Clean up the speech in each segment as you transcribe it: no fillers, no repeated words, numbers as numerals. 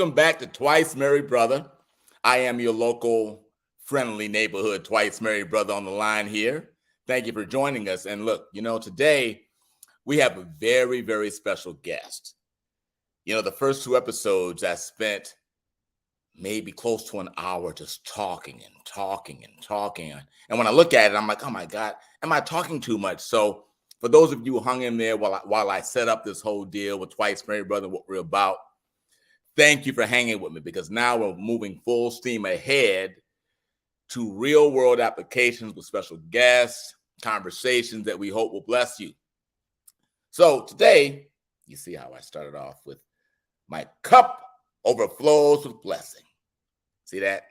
Welcome back to Twice Married Brother. I am your local friendly neighborhood Twice Married Brother on the line here. Thank you for joining us. And look, today we have a very, very special guest. The first two episodes I spent maybe close to an hour just talking and talking and talking. And when I look at it, I'm like, oh my God, am I talking too much? So for those of you who hung in there while I set up this whole deal with Twice Married Brother, what we're about, thank you for hanging with me, because now we're moving full steam ahead to real world applications with special guests, conversations that we hope will bless you. So today, you see how I started off with my cup overflows with blessing. See that?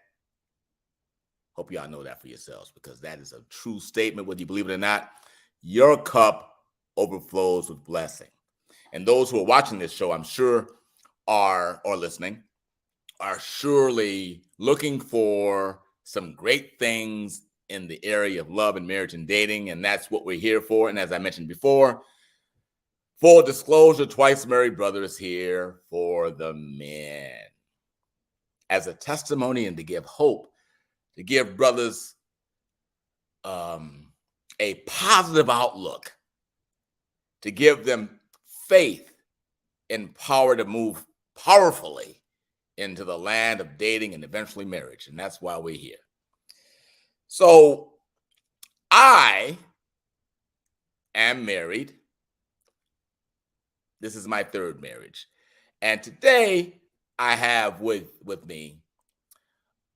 Hope y'all know that for yourselves, because that is a true statement, whether you believe it or not. Your cup overflows with blessing. And those who are watching this show, I'm sure, or listening, are surely looking for some great things in the area of love and marriage and dating. And that's what we're here for. And as I mentioned before, full disclosure, Twice Married Brother is here for the men, as a testimony and to give hope, to give brothers a positive outlook, to give them faith and power to move powerfully into the land of dating and eventually marriage. And that's why we're here. So I am married. This is my third marriage. And today I have with me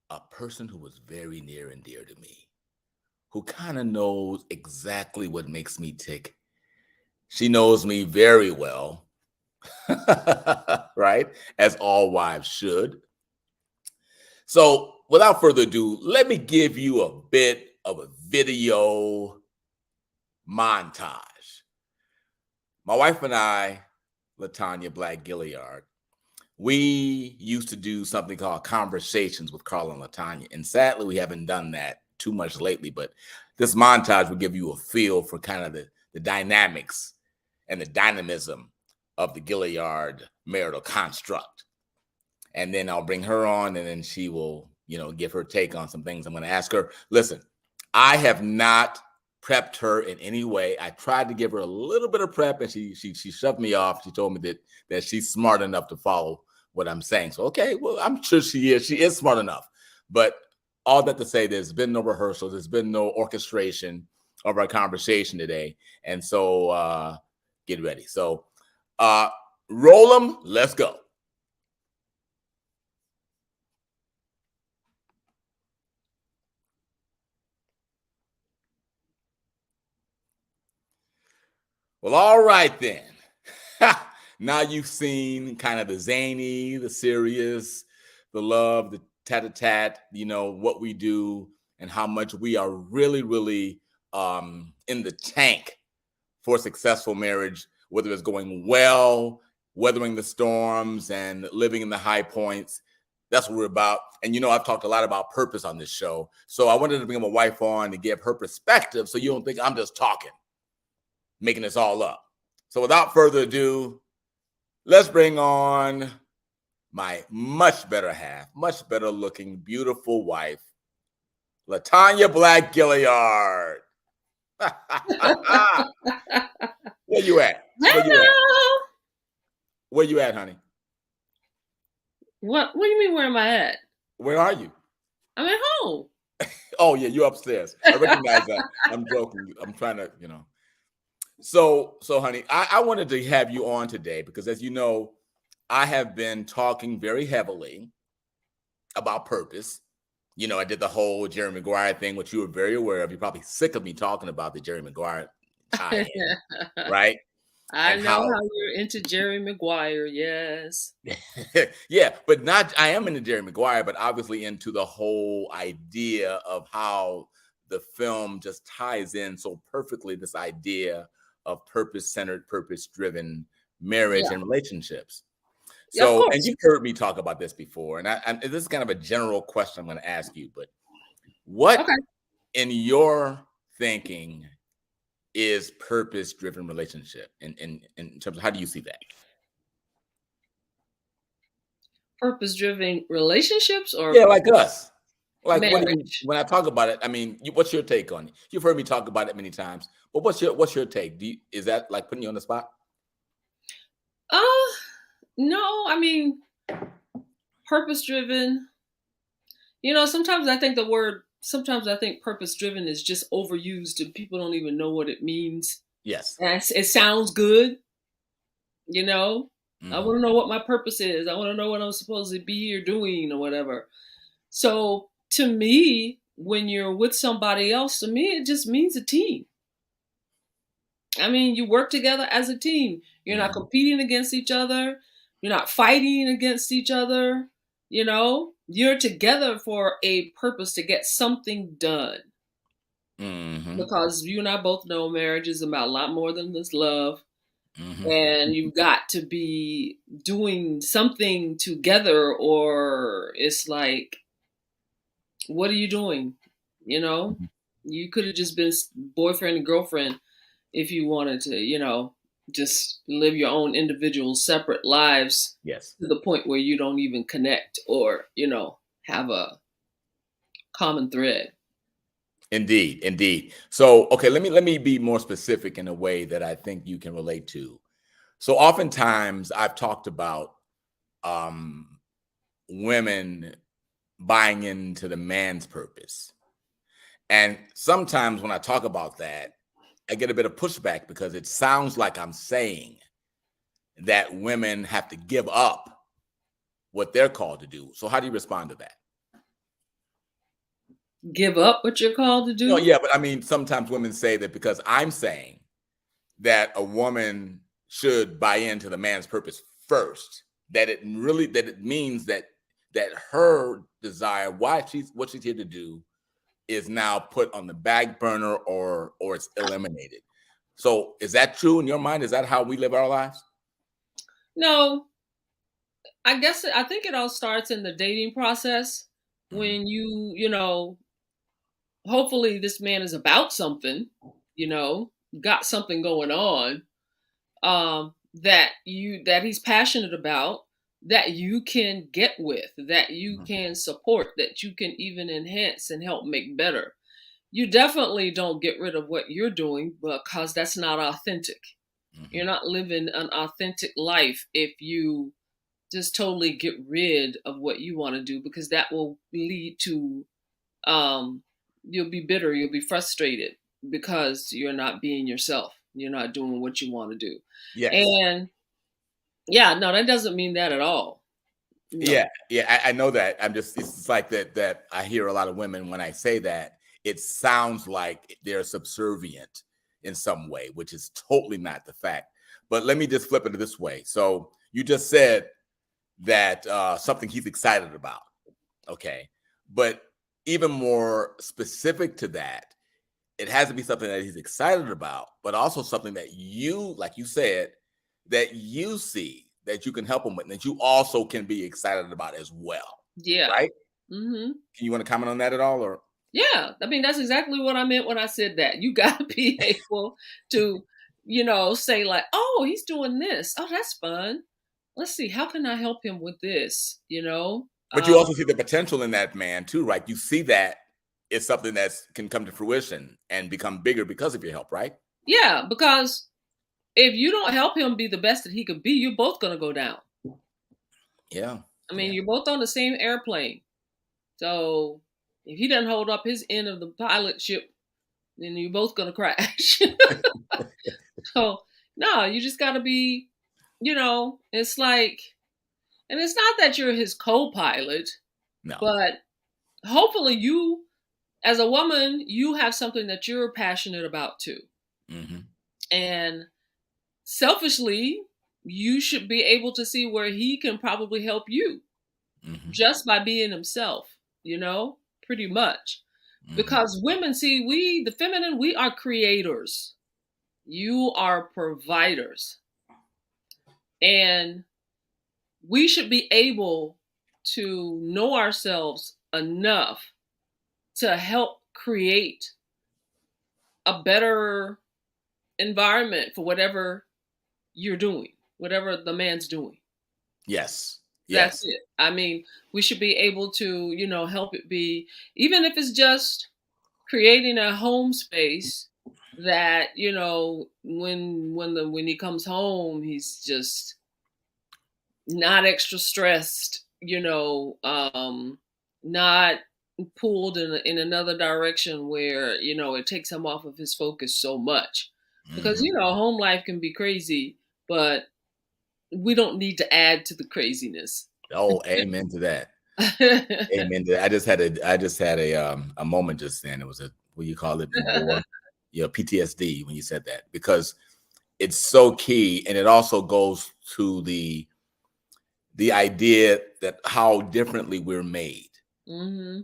a person who was very near and dear to me, who kind of knows exactly what makes me tick. She knows me very well. Right? As all wives should. So without further ado, let me give you a bit of a video montage. My wife and I, LaTanya Black Gilliard, we used to do something called Conversations with Carl and LaTanya. And sadly, we haven't done that too much lately, but this montage will give you a feel for kind of the dynamics and the dynamism of the Gilliard marital construct. And then I'll bring her on, and then she will, give her take on some things I'm going to ask her. Listen, I have not prepped her in any way. I tried to give her a little bit of prep, and she shoved me off. She told me that she's smart enough to follow what I'm saying. So, okay, well, I'm sure she is. She is smart enough. But all that to say, there's been no rehearsal. There's been no orchestration of our conversation today. And so get ready. So roll them. Let's go. Well, all right then. Now you've seen kind of the zany, the serious, the love, the tat-a-tat, what we do and how much we are really, really in the tank for successful marriage, whether it's going well, weathering the storms, and living in the high points. That's what we're about. And I've talked a lot about purpose on this show. So I wanted to bring my wife on to give her perspective, so you don't think I'm just talking, making this all up. So without further ado, let's bring on my much better half, much better looking, beautiful wife, LaTanya Black Gilliard. Where you at? Hello. Where you at, honey? What do you mean, where am I at? Where are you? I'm at home. Oh, yeah, you're upstairs. I recognize that. I'm joking. I'm trying to, So, honey, I wanted to have you on today because, as you know, I have been talking very heavily about purpose. I did the whole Jerry Maguire thing, which you were very aware of. You're probably sick of me talking about the Jerry Maguire tie-in, right? I know how you're into Jerry Maguire, yes. Yeah, but I am into Jerry Maguire, but obviously into the whole idea of how the film just ties in so perfectly, this idea of purpose-centered, purpose-driven marriage and relationships. So, and you've heard me talk about this before, and this is kind of a general question I'm going to ask you, but what in your thinking is purpose-driven relationship in terms of how do you see that? Purpose-driven relationships Yeah, or like us. Like, what do you marriage? when I talk about it, I mean, what's your take on it? You've heard me talk about it many times, but what's your take? Is that like putting you on the spot? Uh, no, I mean, purpose-driven. Sometimes I think purpose-driven is just overused and people don't even know what it means. Yes. And it sounds good, you know. I Hmm. want to know what my purpose is. I want to know what I'm supposed to be or doing or whatever. So to me, when you're with somebody else, to me, it just means a team. I mean, you work together as a team. You're not Hmm. competing against each other. You're not fighting against each other. You're together for a purpose to get something done. Hmm. Because you and I both know marriage is about a lot more than this love. Hmm. And you've got to be doing something together, or it's like, what are you doing? You know, you could have just been boyfriend and girlfriend if you wanted to, just live your own individual separate lives Yes. to the point where you don't even connect or, have a common thread. Indeed, indeed. So, okay, let me be more specific in a way that I think you can relate to. So, oftentimes I've talked about um, women buying into the man's purpose, and sometimes when I talk about that, I get a bit of pushback because it sounds like I'm saying that women have to give up what they're called to do. So, how do you respond to that? Give up what you're called to No, do? yeah, but I mean, sometimes women say that because I'm saying that a woman should buy into the man's purpose first, that it means that her desire, why she's what she's here to do, is now put on the back burner or it's eliminated. So is that true in your mind? Is that how we live our lives? No, I think it all starts in the dating process Hmm. when hopefully this man is about something, got something going on, that he's passionate about, that you can get with, that you Hmm. can support, that you can even enhance and help make better. You definitely don't get rid of what you're doing because that's not authentic. You're Hmm. not living an authentic life if you just totally get rid of what you want to do, because that will lead to, um you'll be bitter, you'll be frustrated because you're not being yourself, you're not doing what you want to do. Yes. And yeah, no, that doesn't mean that at all. No. Yeah, yeah, I know that. It's like that I hear a lot of women when I say that, it sounds like they're subservient in some way, which is totally not the fact. But let me just flip it this way. So you just said that something he's excited about. Okay. But even more specific to that, it has to be something that he's excited about, but also something that you, like you said, that you see that you can help him with, and that you also can be excited about as well. Yeah. Right? Hmm. Can you want to comment on that at all? Or Yeah, I mean, that's exactly what I meant when I said that. You got to be able to, say like, oh, he's doing this, oh, that's fun, let's see, how can I help him with this, but you also see the potential in that man too, right? You see that it's something that can come to fruition and become bigger because of your help, right? Yeah, because if you don't help him be the best that he could be, you're both going to go down. Yeah. I mean, Yeah. you're both on the same airplane. So if he doesn't hold up his end of the pilot ship, then you're both going to crash. So, no, you just got to be, it's like, and it's not that you're his co pilot, No. but hopefully you, as a woman, you have something that you're passionate about too. Hmm. And selfishly, you should be able to see where he can probably help you Hmm. just by being himself, pretty much. Hmm. Because women, see, the feminine, we are creators. You are providers. And we should be able to know ourselves enough to help create a better environment for whatever you're doing, whatever the man's doing. Yes. That's Yes. it. I mean, we should be able to, help it be, even if it's just creating a home space that, when he comes home, he's just not extra stressed, not pulled in another direction where, it takes him off of his focus so much. Because, Hmm. home life can be crazy, but we don't need to add to the craziness. Oh, amen to that. Amen to that. I just had a moment just then. It was a, what you call it, more, PTSD when you said that, because it's so key, and it also goes to the idea that how differently we're made, Hmm.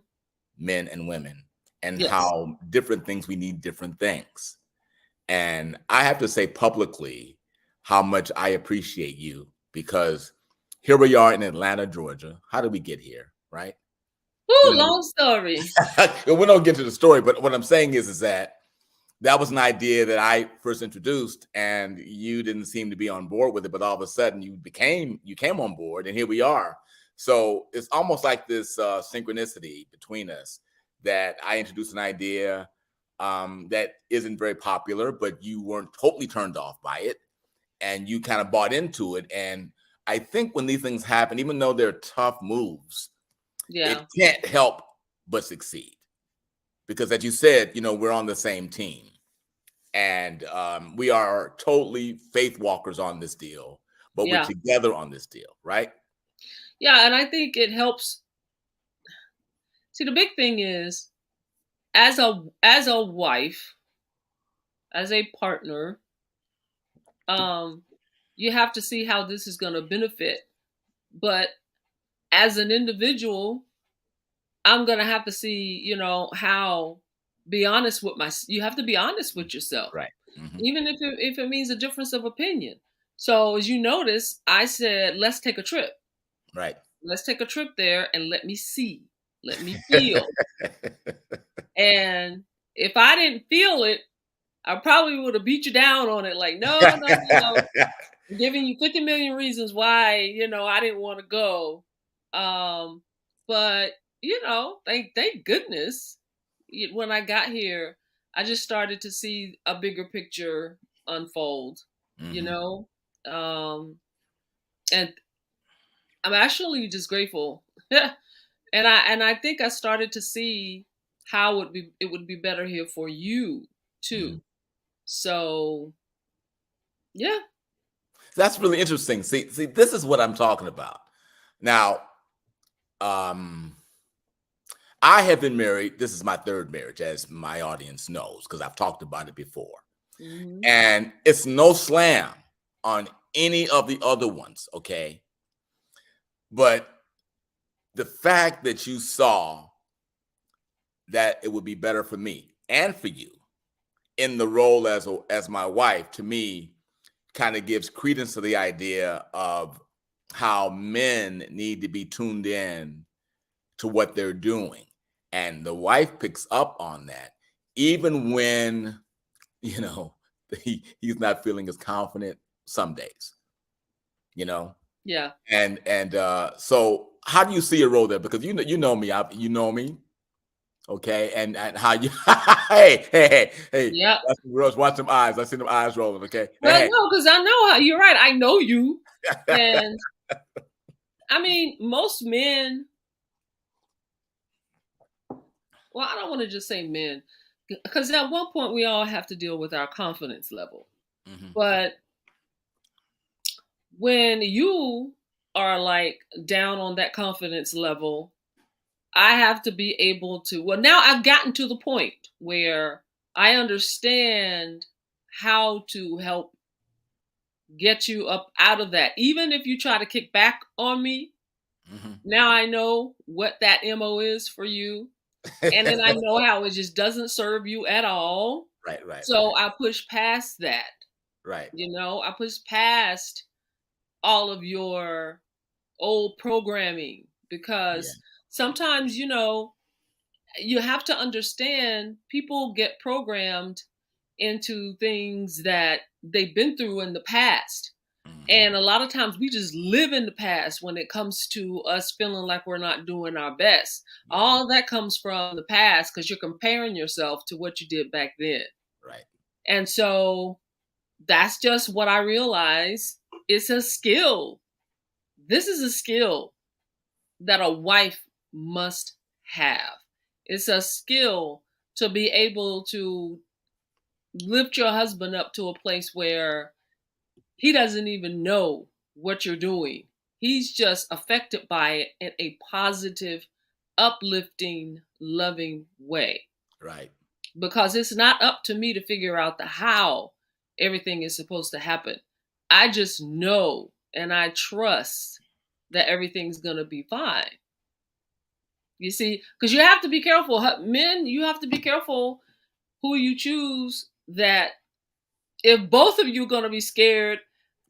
men and women, and Yes. how different things, we need different things. And I have to say publicly how much I appreciate you, because here we are in Atlanta, Georgia. How did we get here? Right? You Ooh, know, long story. we don't get to the story, but what I'm saying is that that was an idea that I first introduced, and you didn't seem to be on board with it. But all of a sudden, you came on board, and here we are. So it's almost like this synchronicity between us, that I introduced an idea that isn't very popular, but you weren't totally turned off by it, and you kind of bought into it. And I think when these things happen, even though they're tough moves, it Yeah. can't help but succeed, because, as you said, we're on the same team, and we are totally faith walkers on this deal, but we're Yeah. together on this deal, right? Yeah. And I think it helps. See, the big thing is, as a wife, as a partner, um, you have to see how this is going to benefit. But as an individual, I'm going to have to see, how be honest with you have to be honest with yourself, Right. Hmm. even if it means a difference of opinion. So as you notice, I said, let's take a trip. Right. Let's take a trip there and let me see. Let me feel. And if I didn't feel it, I probably would have beat you down on it. Like, no, no, no. I'm giving you 50 million reasons why, I didn't want to go. Um, but thank goodness, when I got here, I just started to see a bigger picture unfold, you Hmm. know? Um, and I'm actually just grateful. And I think I started to see how it would be better here for you too. Hmm. So yeah. That's really interesting. See, this is what I'm talking about. Now, um, I have been married. This is my third marriage, as my audience knows, because I've talked about it before. Hmm. And it's no slam on any of the other ones, okay? But the fact that you saw that it would be better for me and for you in the role as my wife, to me, kind of gives credence to the idea of how men need to be tuned in to what they're doing. And the wife picks up on that, even when, you know, he's not feeling as confident some days, you know. Yeah. And so how do you see a role there? Because you know me, you know me, okay, and how you hey, Yep. watch them eyes. I see them eyes rolling, okay. Now, Well, hey. no, because I know how you're right. I know you. And I mean, most men, well, I don't want to just say men, because at one point we all have to deal with our confidence level. Mhm. But when you are like down on that confidence level, I have to be able to, well, now I've gotten to the point where I understand how to help get you up out of that. Even if you try to kick back on me, Mhm. now I know what that MO is for you. And then I know how it just doesn't serve you at all. Right, right, So right, I push past that. right. I push past all of your old programming, Yeah. because sometimes, you have to understand people get programmed into things that they've been through in the past. And a lot of times we just live in the past when it comes to us feeling like we're not doing our best. Yeah. All that comes from the past because you're comparing yourself to what you did back then. Right. And so that's just what I realize. It's a skill. This is a skill that a wife must have. It's a skill to be able to lift your husband up to a place where he doesn't even know what you're doing. He's just affected by it in a positive, uplifting, loving way. Right. Because it's not up to me to figure out the how everything is supposed to happen. I just know and I trust that everything's going to be fine. You see, because you have to be careful. Men, you have to be careful who you choose. That if both of you going to be scared,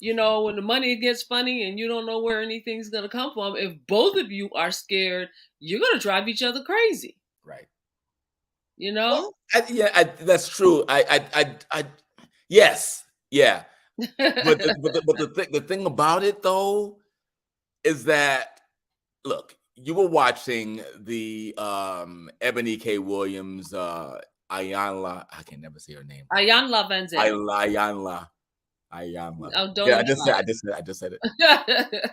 when the money gets funny and you don't know where anything's going to come from, if both of you are scared, you're going to drive each other crazy. Right. You know? Well, that's true. Yes, yeah. But the thing about it though is that, look, you were watching the Ebony K. Williams, Ayanla. I can never say her name. Ayanla Van Zandt. Ayanla. Oh, don't Yeah, even I just said it.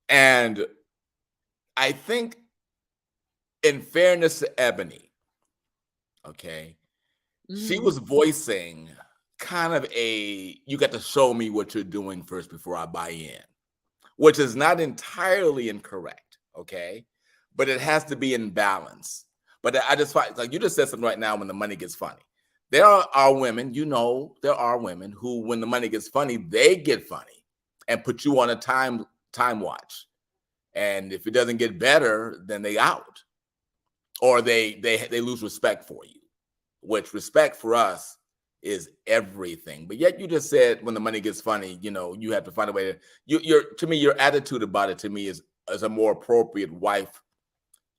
And I think, in fairness to Ebony, okay, she was voicing kind of you got to show me what you're doing first before I buy in, which is not entirely incorrect, okay? But it has to be in balance. But I just find, like you just said something right now, when the money gets funny. There are women, there are women who, when the money gets funny, they get funny and put you on a time watch. And if it doesn't get better, then they out. Or they lose respect for you, which respect for us is everything. But yet you just said, when the money gets funny, you have to find a way to your attitude about it, to me, is a more appropriate wife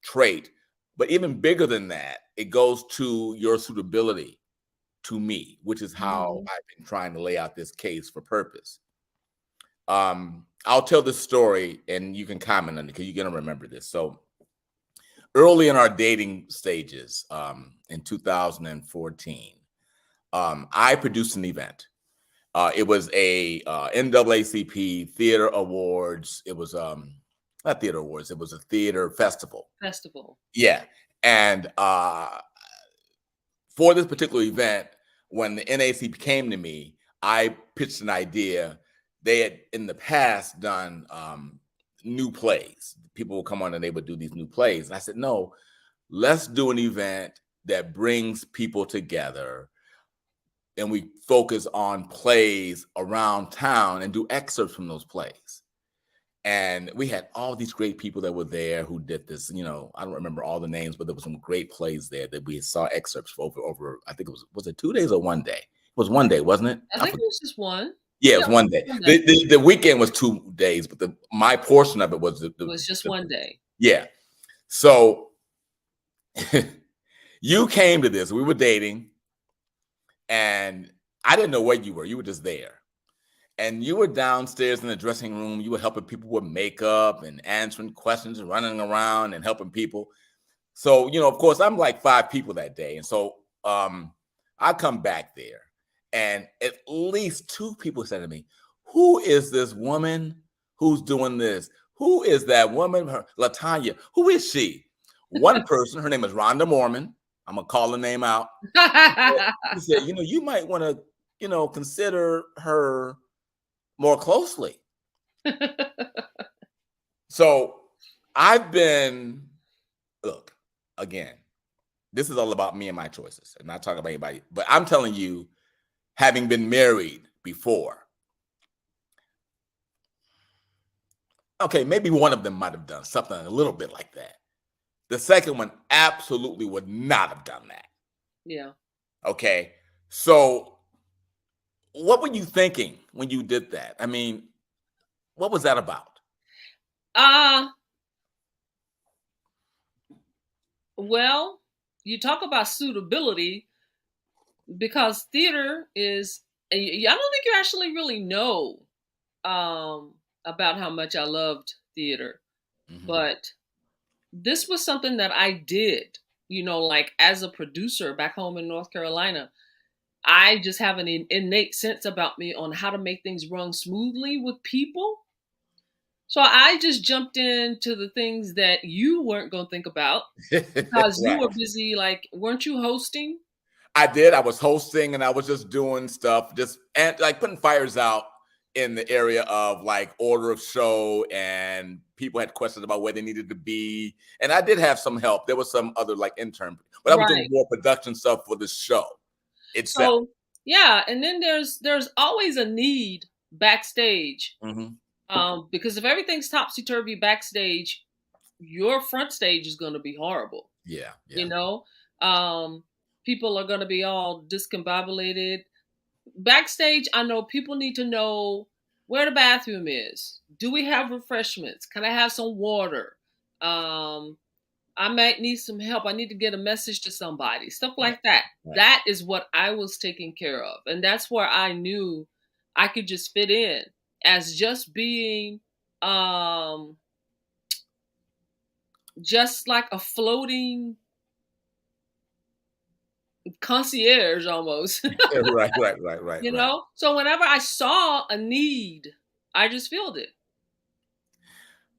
trait. But even bigger than that, it goes to your suitability to me, which is how I've been trying to lay out this case for purpose. I'll tell this story and you can comment on it because you're going to remember this. So early in our dating stages, in 2014, I produced an event. It was a NAACP Theater Awards. It was not theater awards. It was a theater festival. Yeah. And for this particular event, when the NAACP came to me, I pitched an idea. They had in the past done new plays. People would come on and they would do these new plays. And I said, no, let's do an event that brings people together, and we focus on plays around town and do excerpts from those plays. And we had all these great people that were there who did this. I don't remember all the names, but there were some great plays there that we saw excerpts over. I think was it 2 days or one day? It was one day, wasn't it? I think it was just one. Yeah, it was one day. The weekend was 2 days, but my portion of it was it was just one day. Yeah. So you came to this. We were dating, and I didn't know where you were. You were just there. And you were downstairs in the dressing room. You were helping people with makeup and answering questions and running around and helping people. So, of course, I'm like 5 people that day. And so I come back there, and at least 2 people said to me, who is this woman who's doing this? Who is that woman? LaTanya. Who is she? One person, her name is Rhonda Mormon. I'm going to call her name out. He said, you might want to, consider her more closely. So look, again, this is all about me and my choices. I'm not talking about anybody, but I'm telling you, having been married before, okay, maybe one of them might have done something a little bit like that. The second one absolutely would not have done that. Yeah. Okay. So what were you thinking when you did that? I mean, what was that about? Well, you talk about suitability, because theater is, I don't think you're actually really know about how much I loved theater, Hmm. but this was something that I did, like as a producer back home in North Carolina. I just have an innate sense about me on how to make things run smoothly with people. So I just jumped into the things that you weren't going to think about because you Right. were busy. Like, weren't you hosting? I did. I was hosting and I was just doing stuff, just and like putting fires out in the area of like order of show, and people had questions about where they needed to be. And I did have some help. There was some other like intern, but I was doing Right. more production stuff for the show itself. So yeah, and then there's always a need backstage, Hmm. because if everything's topsy turvy backstage, your front stage is going to be horrible. Yeah, You yeah, know, um, people are going to be all discombobulated. Backstage, I know people need to know where the bathroom is. Do we have refreshments? Can I have some water? Um, I might need some help. I need to get a message to somebody. Stuff right, like that. right. That is what I was taking care of. And that's where I knew I could just fit in as just being um just like a floating concierge almost. Right, right, right, right, right. So whenever I saw a need, I just filled it.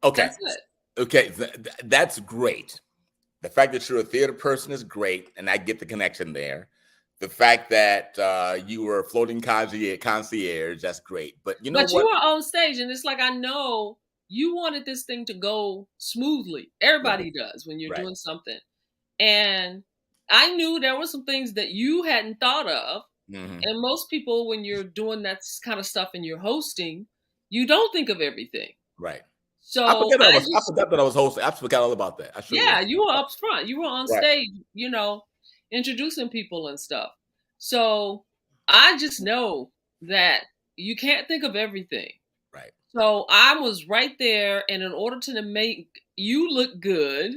Okay, That's it. okay, that's great. The fact that you're a theater person is great, and I get the connection there. The fact that you were a floating concierge, that's great. But you know But you what? were on stage, and it's like I know you wanted this thing to go smoothly. Right, Everybody does when you're right. doing something. And I knew there were some things that you hadn't thought of. Hmm. And most people, when you're doing that kind of stuff and you're hosting, you don't think of everything. Right. So I I just, forgot that I was hosting. I forgot all about that. I sure yeah, was. you were up front. You were on Right, stage, introducing people and stuff. So I just know that you can't think of everything. right. So I was right there, and in order to make you look good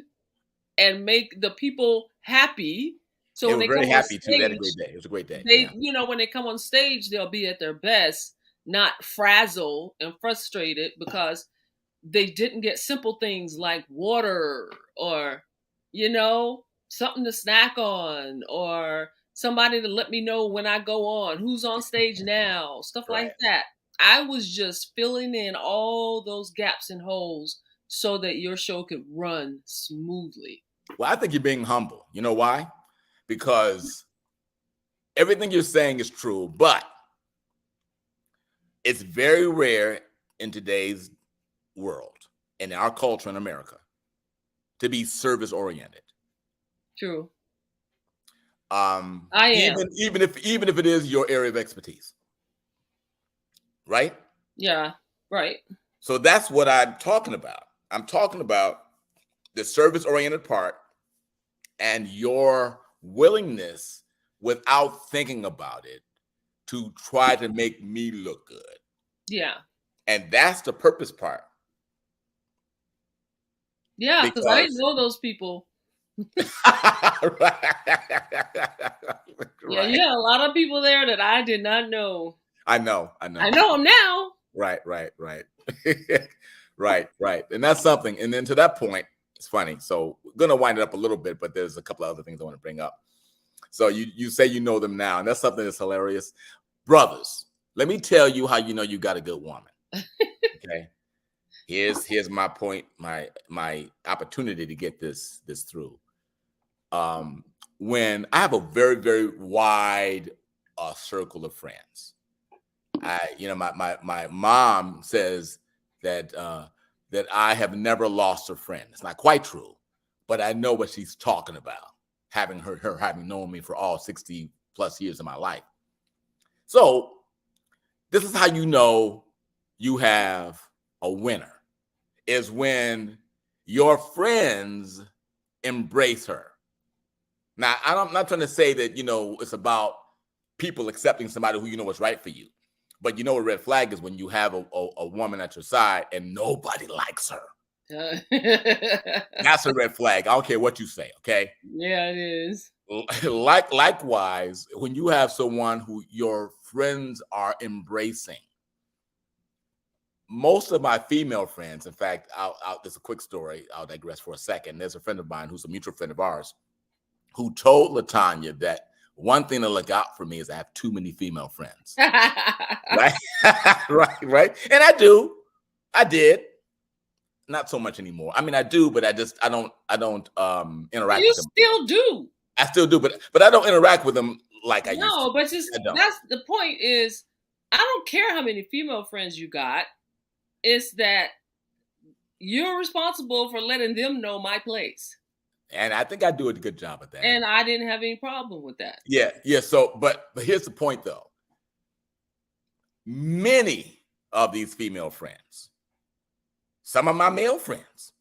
and make the people happy, so They when were they very come on happy too. They had a stage, great day. It was a great day. they, Yeah. when they come on stage, they'll be at their best, not frazzled and frustrated because they didn't get simple things like water or, something to snack on or somebody to let me know when I go on, who's on stage now, stuff Right. like that. I was just filling in all those gaps and holes so that your show could run smoothly. Well, I think you're being humble. You know why? Because everything you're saying is true, but it's very rare in today's world and in our culture in America to be service oriented. True. Um, I even am. even if it is your area of expertise, right? Yeah. Right. So that's what I'm talking about. I'm talking about the service oriented part and your willingness without thinking about it to try to make me look good. Yeah. And that's the purpose part. Yeah. Because I didn't Because know those people. Yeah. right. You had a lot of people there that I did not know. I know, I I know. know them now. Right, right, right. Right, right. And that's something. And then to that point, it's funny. So we're gonna wind it up a little bit, but there's a couple of other things I want to bring up. So you say you know them now, and that's something that's hilarious. Brothers, let me tell you how you know you got a good woman. Okay. Here's my point, my opportunity to get this through. Um, when I have a very, very wide circle of friends. My mom says that that I have never lost a friend. It's not quite true, but I know what she's talking about, having her having known me for all 60 plus years of my life. So this is how you know you have a winner is when your friends embrace her. Now, I'm not trying to say that, it's about people accepting somebody who you know is right for you. But you know a red flag is when you have a woman at your side and nobody likes her. Uh, That's a red flag. I don't care what you say, okay? yeah, it is. Likewise, when you have someone who your friends are embracing, most of my female friends, in fact, there's a quick story. I'll digress for a second. There's a friend of mine who's a mutual friend of ours who told Latanya that one thing to look out for me is I have too many female friends. Right? right. And I did. Not so much anymore. I mean, I do, but I don't interact You with them. still do. I still do, but I don't interact with them like I used to. No, but that's the point is, I don't care how many female friends you got. It's that you're responsible for letting them know my place. And I think I do a good job at that. And I didn't have any problem with that. Yeah. So, but here's the point, though. Many of these female friends, some of my male friends,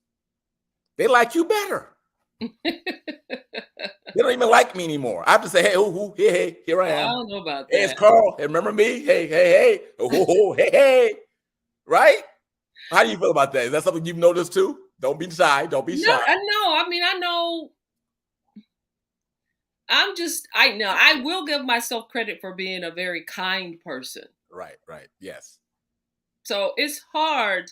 they like you better. They don't even like me anymore. I have to say, hey, here I am. I don't know about Hey, that. it's Carl. Hey, remember me? Hey, hey. Right? How do you feel about that? Is that something you've noticed too? Don't be shy. Don't be shy. I know. I mean, I know. I know. I will give myself credit for being a very kind person. Right. Yes. So it's hard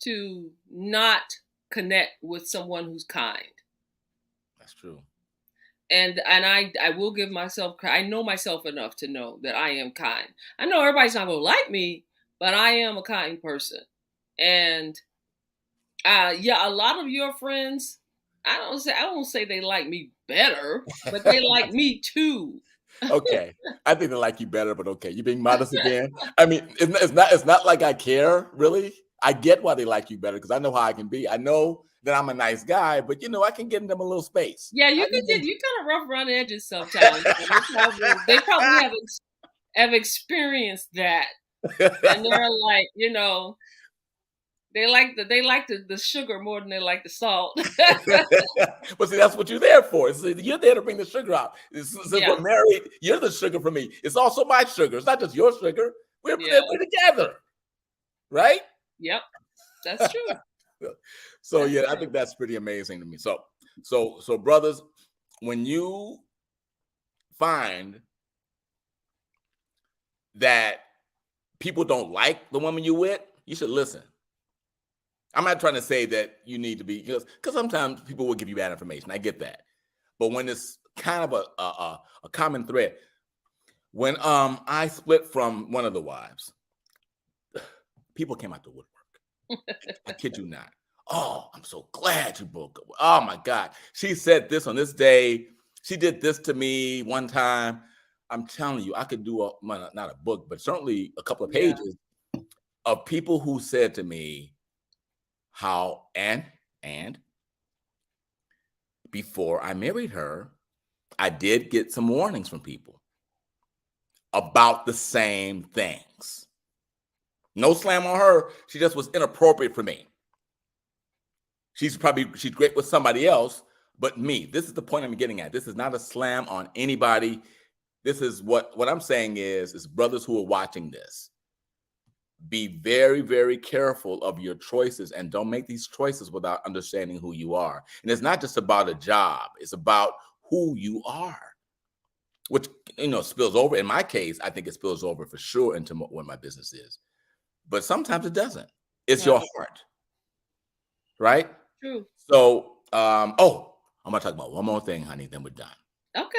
to not connect with someone who's kind. That's true. And I will give myself, I know myself enough to know that I am kind. I know everybody's not going to like me, but I am a kind person. And yeah, a lot of your friends, I don't say they like me better, but they like me too. Okay. I think they like you better, but okay. You being modest again. I mean, it's not like I care, really. I get why they like you better because I know how I can be. I know that I'm a nice guy, but I can give them a little space. Yeah, you kind of rough around the edges sometimes. They probably have experienced that, and they're like, they like the sugar more than they like the salt. But see, that's what you're there for. You're there to bring the sugar out. Since we're married, you're the sugar for me. It's also my sugar. It's not just your sugar. We're together, right? Yep, that's true. So yeah, I think that's pretty amazing to me. So brothers, when you find that people don't like the woman you with, you should listen. I'm not trying to say that you need to be, because sometimes people will give you bad information. I get that. But when it's kind of a common thread, when I split from one of the wives, people came out the woodwork. I kid you not. Oh, I'm so glad you broke up. Oh my God. She said this on this day. She did this to me one time. I'm telling you, I could do not a book, but certainly a couple of pages of people who said to me how, and before I married her, I did get some warnings from people about the same things. No slam on her. She just was inappropriate for me. She's great with somebody else, but me. This is the point I'm getting at. This is not a slam on anybody. This is what I'm saying is brothers who are watching this, be very, very careful of your choices and don't make these choices without understanding who you are. And it's not just about a job. It's about who you are, which, spills over. In my case, I think it spills over for sure into what my business is. But sometimes it doesn't. It's your heart. Right? True. So, I'm going to talk about one more thing, honey, then we're done. Okay.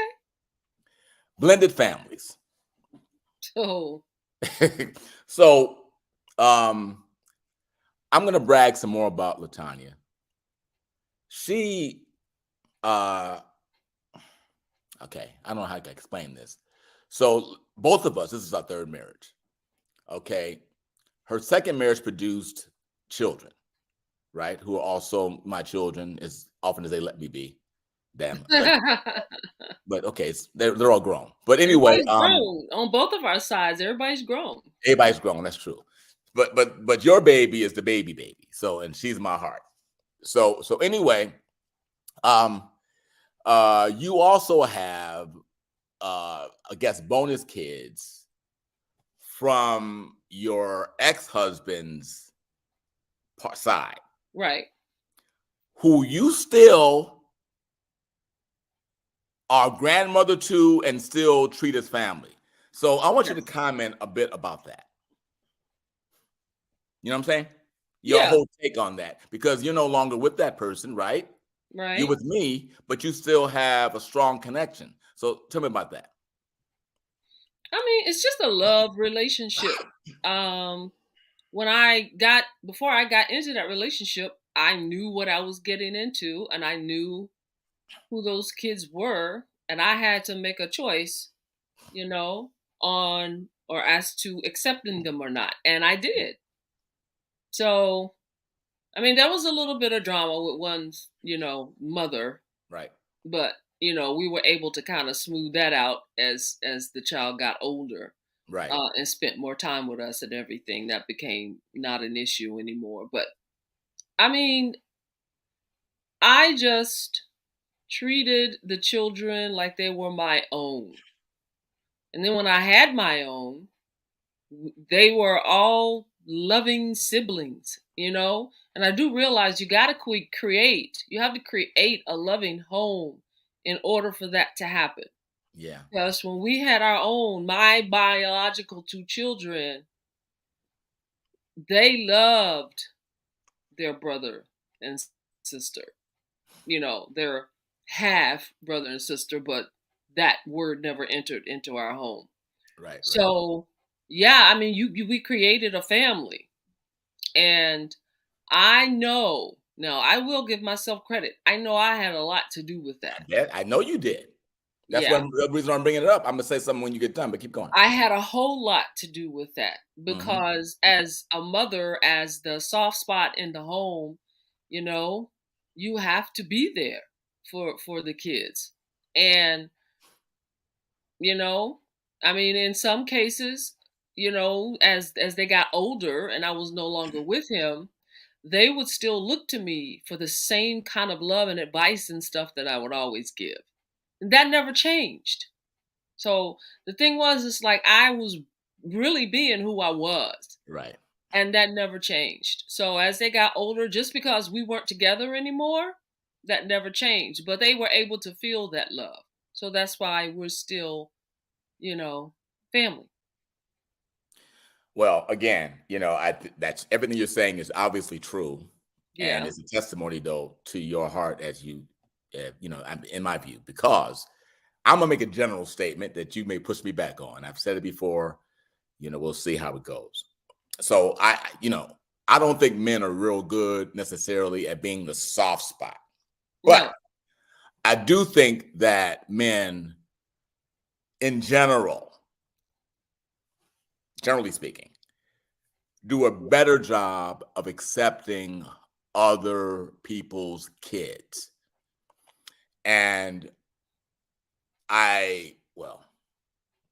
Blended families. Oh. So, I'm going to brag some more about Latanya. She, okay, I don't know how to explain this. So both of us, this is our third marriage. Okay. Her second marriage produced children, right? Who are also my children as often as they let me be. Damn. But okay, they're all grown. But anyway, grown. On both of our sides, everybody's grown. Everybody's grown. That's true. But your baby is the baby. So, and she's my heart. So anyway, you also have, I guess, bonus kids from your ex-husband's side, right? Who you still our grandmother too, and still treat us family. So I want you to Yes. comment a bit about that. You know what I'm saying? Your Yeah. whole take on that, because you're no longer with that person, right? You're Right. with me, but you still have a strong connection. So tell me about that. I mean, it's just a love relationship. Um, when before I got into that relationship, I knew what I was getting into and I knew who those kids were. And I had to make a choice, you know, on or as to accepting them or not. And I did. So, I mean, there was a little bit of drama with one's, mother, Right, but we were able to kind of smooth that out as the child got older, right. and spent more time with us and everything. That became not an issue anymore. But I mean, I just treated the children like they were my own. And then when I had my own, they were all loving siblings. And I do realize you got to you have to create a loving home in order for that to happen. Yeah, Because when we had my biological two children, they loved their brother and sister. Their half brother and sister, but that word never entered into our home. right, right. So, yeah, I mean, we created a family, and I know now. I will give myself credit. I know I had a lot to do with that. I know you did. That's Yeah, the reason I'm bringing it up. I'm gonna say something when you get done, but keep going. I had a whole lot to do with that Hmm. because as a mother, as the soft spot in the home, you know, you have to be there for the kids. And, you know, I mean, in some cases, as they got older and I was no longer with him, they would still look to me for the same kind of love and advice and stuff that I would always give. And that never changed. So the thing was, it's like I was really being who I was, Right. and that never changed. So as they got older, just because we weren't together anymore, that never changed. But they were able to feel that love. So that's why we're still, you know, family. Well, again, that's everything you're saying is obviously true, and Yeah. it's a testimony though to your heart, as in my view, because I'm gonna make a general statement that you may push me back on. I've said it before. We'll see how it goes. So I don't think men are real good necessarily at being the soft spot, but No. I do think that men, in generally speaking, do a better job of accepting other people's kids. And well,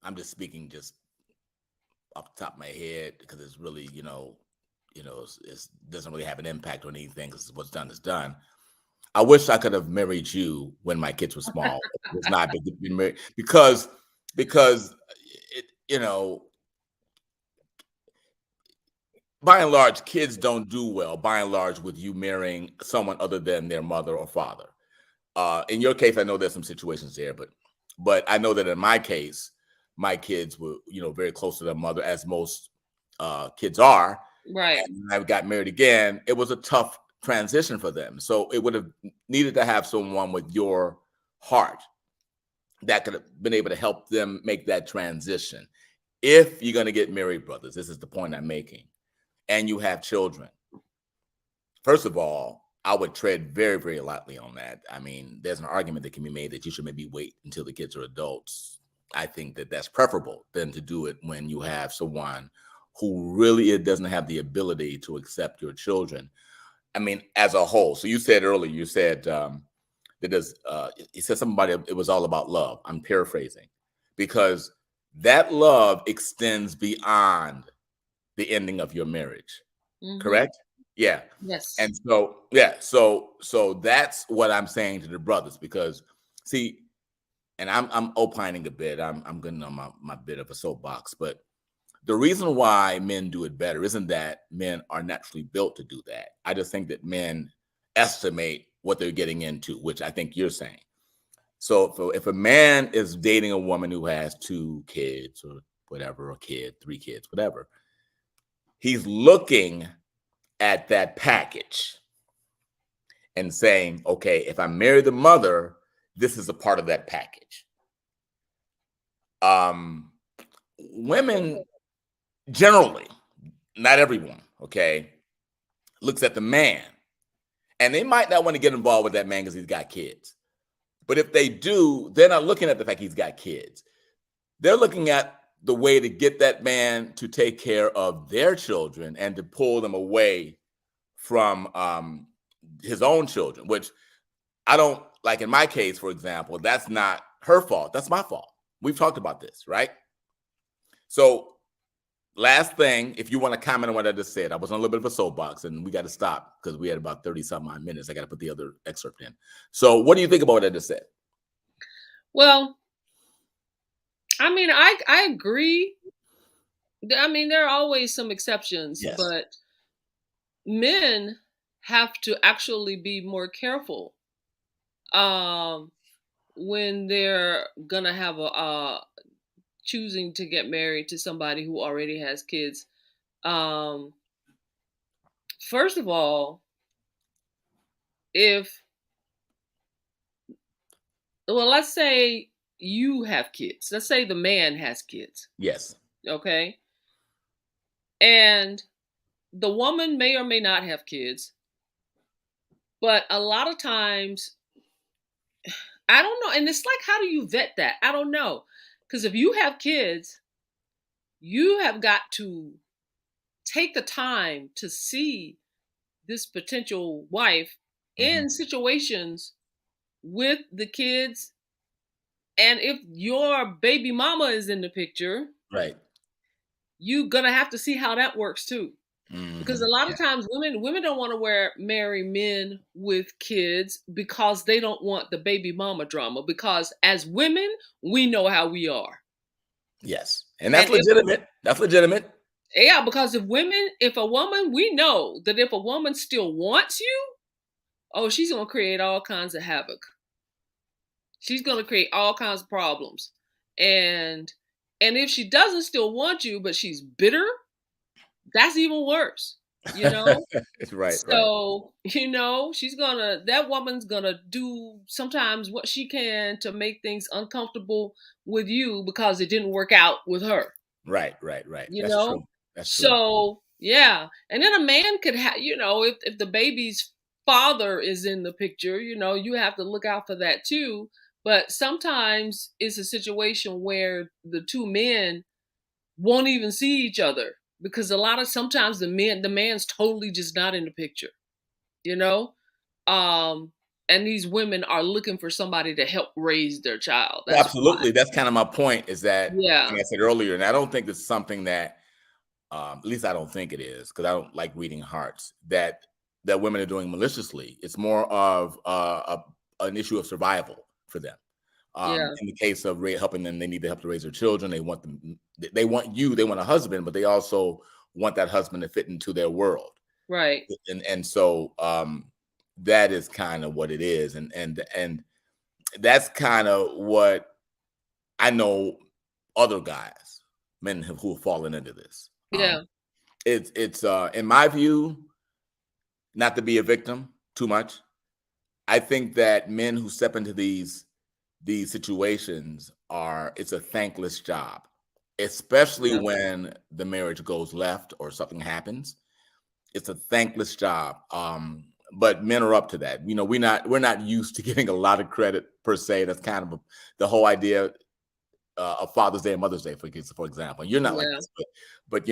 I'm just speaking just off the top of my head because it's really, it doesn't really have an impact on anything because what's done is done. I wish I could have married you when my kids were small. It was not been married because it, by and large, kids don't do well, by and large, with you marrying someone other than their mother or father. In your case, I know there's some situations there, but I know that in my case, my kids were, very close to their mother, as most kids are. Right. And when I got married again, it was a tough transition for them. So it would have needed to have someone with your heart that could have been able to help them make that transition. If you're going to get married, brothers, this is the point I'm making, and you have children, first of all, I would tread very, very lightly on that. I mean, there's an argument that can be made that you should maybe wait until the kids are adults. I think that that's preferable than to do it when you have someone who really doesn't have the ability to accept your children. I mean, as a whole. So you said earlier, you said that there's, you said somebody, it was all about love. I'm paraphrasing, because that love extends beyond the ending of your marriage. Mm-hmm. Correct? Yeah. Yes. And so, yeah, so that's what I'm saying to the brothers, because see, and I'm opining a bit. I'm getting on my bit of a soapbox, but the reason why men do it better isn't that men are naturally built to do that. I just think that men estimate what they're getting into, which I think you're saying. So if a man is dating a woman who has 2 kids or whatever, a kid, 3 kids, whatever, he's looking at that package and saying, okay, if I marry the mother, this is a part of that package. Women generally, not everyone, okay, looks at the man, and they might not want to get involved with that man because he's got kids. But if they do, they're not looking at the fact he's got kids. They're looking at the way to get that man to take care of their children and to pull them away from his own children, which I don't like. In my case, for example, that's not her fault. That's my fault. We've talked about this, right? So last thing, if you want to comment on what I just said, I was on a little bit of a soapbox and we got to stop because we had about 30 some odd minutes. I got to put the other excerpt in. So what do you think about what I just said? Well, I mean, I agree. I mean, there are always some exceptions, Yes. but men have to actually be more careful when they're gonna have a choosing to get married to somebody who already has kids. Um, First of all, if let's say you have kids. Let's say the man has kids, Yes. okay? And the woman may or may not have kids, but a lot of times, I don't know. And it's like, how do you vet that? I don't know. Because if you have kids, you have got to take the time to see this potential wife Mm-hmm. in situations with the kids. And if your baby mama is in the picture, Right. you're gonna have to see how that works too. Because Mm-hmm. a lot Yeah. of times women don't want to marry men with kids because they don't want the baby mama drama. Because as women, we know how we are. Yes. And And that's legitimate. That's legitimate. because if a woman, we know that if a woman still wants you, oh, she's gonna create all kinds of havoc. She's gonna create all kinds of problems. And if she doesn't still want you, but she's bitter, that's even worse, you know? Right. Right. So, that woman's gonna do sometimes what she can to make things uncomfortable with you because it didn't work out with her, Right. Right. Right. you That's know? true. That's true. So, yeah. And then a man could have, if the baby's father is in the picture, you have to look out for that too. But sometimes it's a situation where the two men won't even see each other because sometimes the man's totally just not in the picture, you know? And these women are looking for somebody to help raise their child. That's why. Absolutely. That's kind of my point is that, Yeah. like I said earlier, and I don't think it's something that, at least I don't think it is because I don't like reading hearts that women are doing maliciously. It's more of an issue of survival for them. Yeah. In the case of helping them, they need to help to raise their children. They want them. They want you. They want a husband, but they also want that husband to fit into their world. Right. And so that is kind of what it is, and that's kind of what I know other guys, men who have fallen into this. Yeah. It's in my view, not to be a victim too much. I think that men who step into these situations it's a thankless job, especially Yeah. when the marriage goes left or something happens. It's a thankless job. But men are up to that. We're not used to getting a lot of credit per se. That's kind of the whole idea of Father's Day and Mother's Day, for example. You're not like Yeah. this, but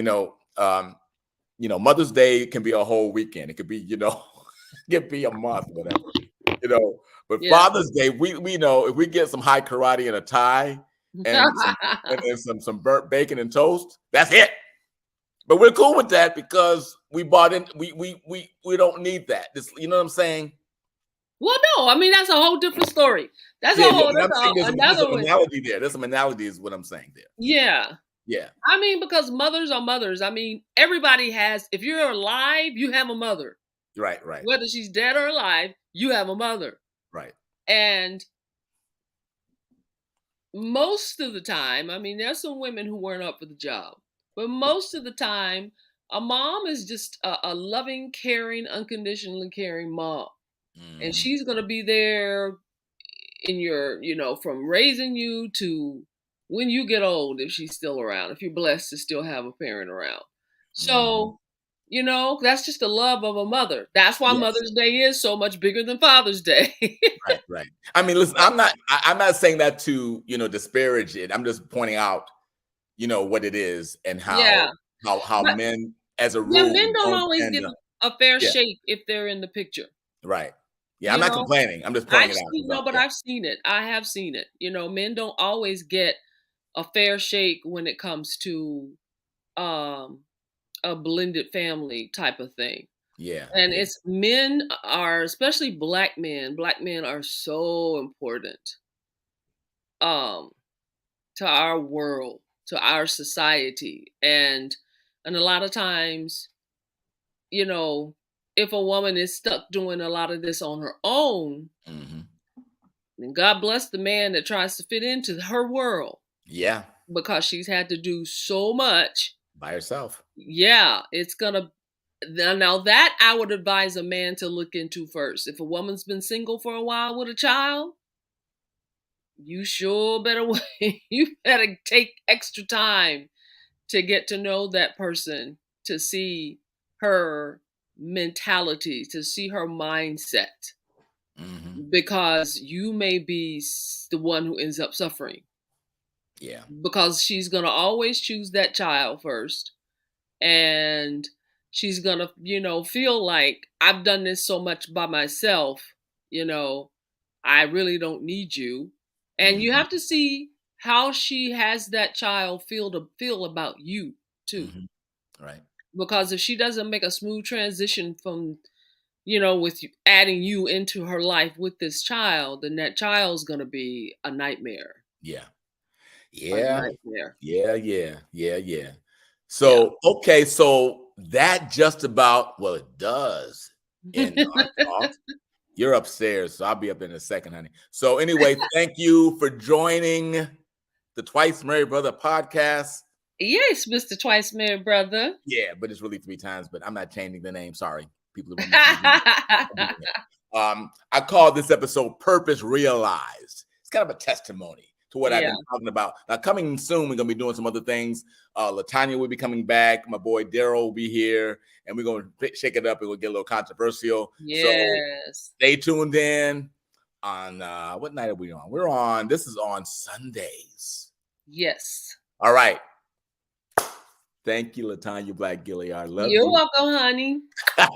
Mother's Day can be a whole weekend. It could be, it could be a month, whatever. But Yeah. Father's Day, we know if we get some high karate and a tie and some burnt bacon and toast, that's it. But we're cool with that because we bought in. We don't need that. You know what I'm saying? Well, no, I mean that's a whole different story. That's a Yeah, whole. but I'm That's saying there's another some one. analogy there. There's some analogy is what I'm saying there. Yeah. Yeah. I mean, because mothers are mothers. I mean, everybody has. If you're alive, you have a mother. Right. Right. Whether she's dead or alive, you have a mother. Right. And most of the time, I mean, there's some women who weren't up for the job, but most of the time, a mom is just a loving, caring, unconditionally caring mom. And Hmm. she's going to be there in your, from raising you to when you get old, if she's still around, if you're blessed to still have a parent around. Hmm. So, that's just the love of a mother. That's why Yes. Mother's Day is so much bigger than Father's Day. Right. Right. I mean, listen, I'm not saying that to, disparage it. I'm just pointing out, what it is and how Yeah. how But men as a yeah, rule men don't don't always tend get to. a fair Yeah. shake if they're in the picture. Right. Yeah. I'm You not know, complaining. I'm just pointing I've it out. seen no, but Yeah. I've seen it. I have seen it. Men don't always get a fair shake when it comes to um a blended family type of thing. Yeah. And Yeah. it's men are, especially black men. Black men are so important um to our world, to our society. And a lot of times, you know, if a woman is stuck doing a lot of this on her own, Hmm. then God bless the man that tries to fit into her world Yeah. because she's had to do so much. By yourself. Yeah, it's gonna now that I would advise a man to look into first. If a woman's been single for a while with a child, you sure better wait. You better take extra time to get to know that person, to see her mentality, to see her mindset, Hmm. because you may be the one who ends up suffering Yeah. because she's going to always choose that child first, and she's going to, feel like I've done this so much by myself, you know, I really don't need you. And you Hmm. have to see how she has that child feel about you too. Hmm. Right. Because if she doesn't make a smooth transition from, with you, adding you into her life with this child, then that child's going to be a nightmare. Yeah. A Yeah. nightmare. Yeah. Yeah. Yeah. Yeah. Yeah. So, okay. So that just about, well, it does end our talk. You're upstairs, so I'll be up in a second, honey. So, anyway, thank you for joining the Twice Married Brother podcast. Yes, Mr. Twice Married Brother. Yeah, but it's really 3 times, but I'm not changing the name. Sorry. People are misusing it. I call this episode Purpose Realized. It's kind of a testimony to what I've Yeah. been talking about. Now, coming soon, we're going to be doing some other things. Latanya will be coming back. My boy Daryl will be here, and we're going to shake it up. It will get a little controversial. So Yes. stay tuned in on what night are we on? This is on Sundays. Yes. All right. Thank you, Latanya Black Gilliard. Love You're you. welcome, honey. Love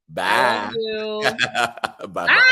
Bye. you. Bye Bye. bye.